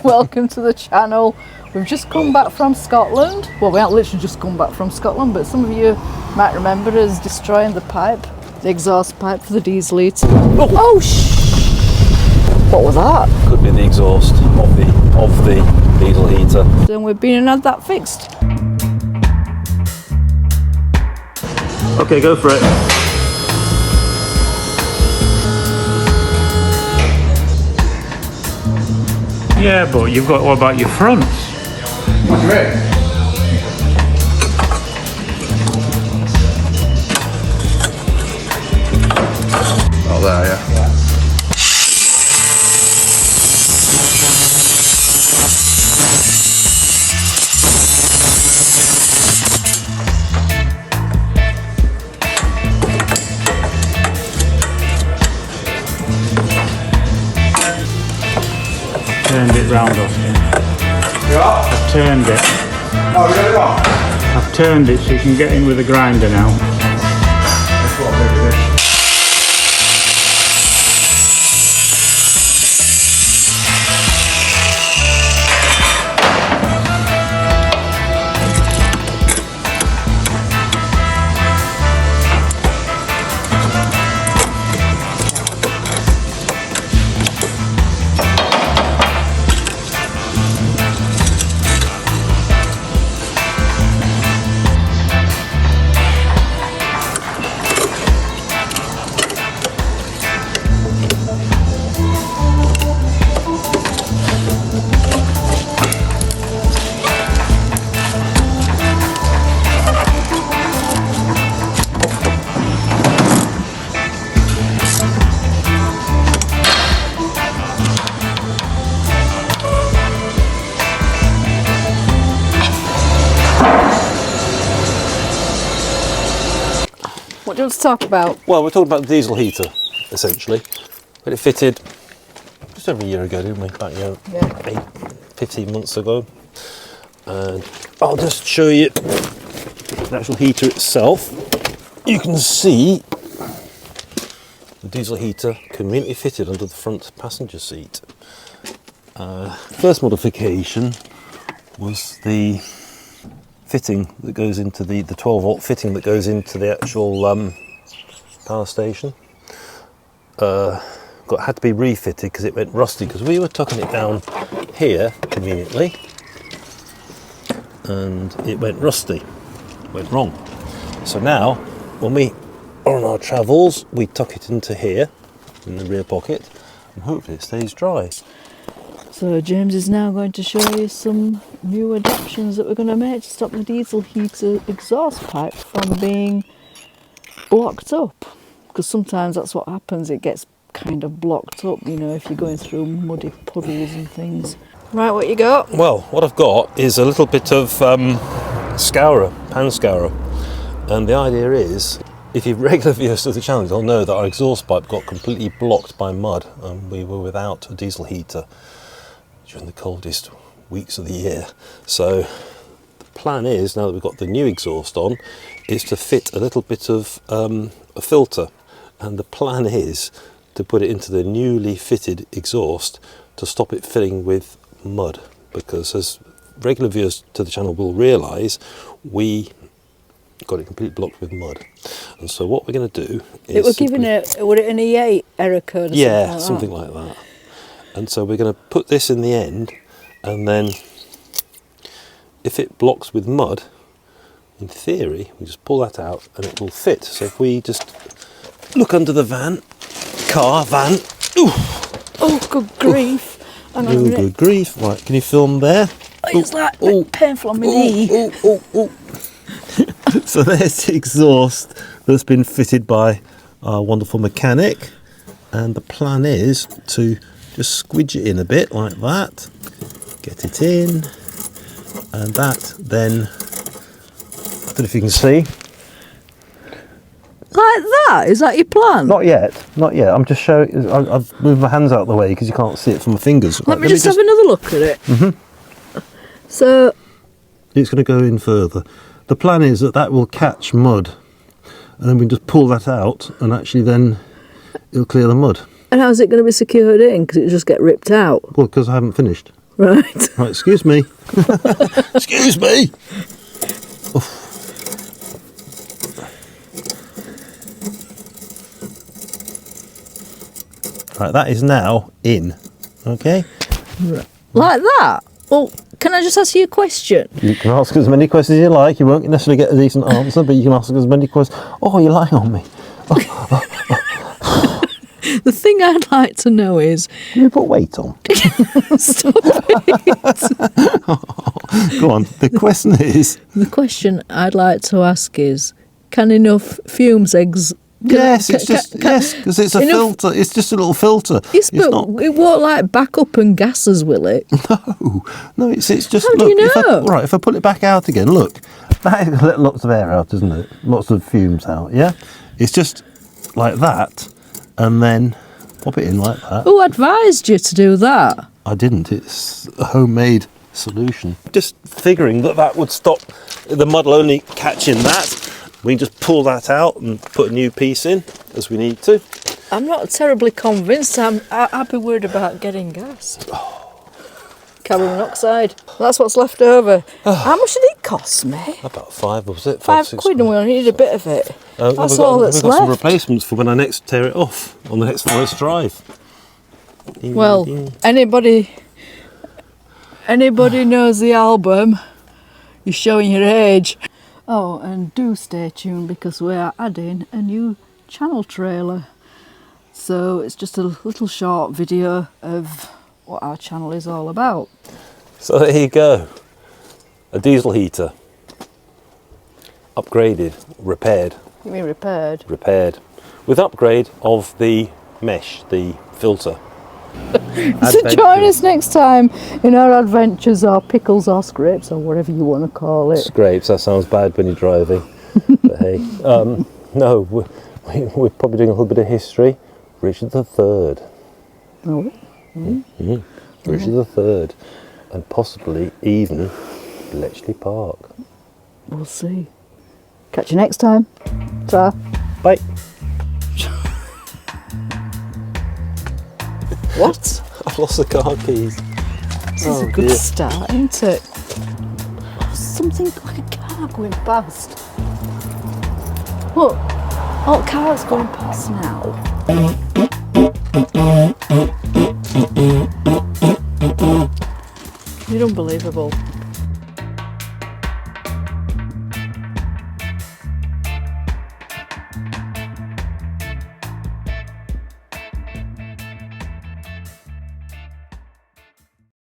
welcome to the channel. We've just come back from Scotland. Well, we haven't literally just come back from Scotland, but some of you might remember us destroying the pipe, the exhaust pipe for the diesel heater. Oh what was that? Could be the exhaust of the diesel heater. Then we've been and had that fixed. Okay, go for it. Yeah, but you've got, what about your fronts? Great. Oh, there, yeah. Turned it round off here. Yeah. I've turned it. Oh, we got it on. I've turned it so you can get in with the grinder now. That's what I'm doing. What do you want to talk about? Well, we're talking about the diesel heater, essentially. But it fitted just over a year ago, didn't we? About 15 months ago. And I'll just show you the actual heater itself. You can see the diesel heater conveniently fitted under the front passenger seat. First modification was the fitting that goes into the 12 volt fitting that goes into the actual power station. Had to be refitted because it went rusty, because we were tucking it down here conveniently and it went rusty, went wrong. So now when we are on our travels, we tuck it into here in the rear pocket and hopefully it stays dry. So James is now going to show you some new adaptations that we're going to make to stop the diesel heater exhaust pipe from being blocked up. Because sometimes that's what happens, it gets kind of blocked up, you know, if you're going through muddy puddles and things. Right, what you got? Well, what I've got is a little bit of scourer, pan scourer. And the idea is, if you've regular viewers of the channel, you'll know that our exhaust pipe got completely blocked by mud and we were without a diesel heater during the coldest weeks of the year. So the plan is, now that we've got the new exhaust on, is to fit a little bit of a filter, and the plan is to put it into the newly fitted exhaust to stop it filling with mud, because as regular viewers to the channel will realise, we got it completely blocked with mud. And so what we're going to do is... It was giving would it an E8 error code or something like that. And so we're going to put this in the end, and then if it blocks with mud, in theory, we just pull that out and it will fit. So if we just look under the van, ooh. Oh, good grief. Hang on a minute. Good grief. Right, can you film there? It's like painful on my knee. So there's the exhaust that's been fitted by our wonderful mechanic, and the plan is to just squidge it in a bit like that, get it in, and that then, I don't know if you can see. Like that? Is that your plan? Not yet. I'm just showing, I've moved my hands out of the way because you can't see it from my fingers. Let me just have another look at it. Mm-hmm. So it's going to go in further. The plan is that will catch mud, and then we just pull that out, and actually then it'll clear the mud. And how's it going to be secured in? Because it'll just get ripped out. Well, because I haven't finished. Right. Right, excuse me. Excuse me. Oof. Right, that is now in. Okay. Like that? Well, can I just ask you a question? You can ask as many questions as you like. You won't necessarily get a decent answer, but you can ask as many questions. Oh, you're lying on me. The thing I'd like to know is... Can you put weight on? Stop it. Go on. The question is... The question I'd like to ask is, can enough fumes Yes, because it's a filter. It's just a little filter. Yes, It's but not. it won't like back up and gases, will it? No, it's just. How do you look, know? If I put it back out again, look, that is let lots of air out, isn't it? Lots of fumes out. Yeah, it's just like that, and then pop it in like that. Who advised you to do that? I didn't. It's a homemade solution. Just figuring that would stop the mud will only catch in that. We can just pull that out and put a new piece in as we need to. I'm not terribly convinced. I'd be worried about getting gas. Carbon monoxide. That's what's left over. How much did it cost me? About £5, was it? £5 and we only need a bit of it. That's all that's we've got left. some replacements for when I next tear it off on the next forest drive. Ding, Well, ding. anybody knows the album, you're showing your age. Oh, and do stay tuned because we are adding a new channel trailer. So it's just a little short video of what our channel is all about. So there you go. A diesel heater. Upgraded, repaired. You mean repaired? Repaired. With upgrade of the mesh, the filter. So join us next time in our adventures or pickles or scrapes or whatever you want to call it. Scrapes, that sounds bad when you're driving. But hey, no, we're probably doing a little bit of history. Richard III. Oh, Richard III. And possibly even Bletchley Park. we'll see. Catch you next time. Ta. Bye. What? I've lost the car keys. This is a good start, isn't it? Something like a car going past. Look, all cars going past now. You're unbelievable.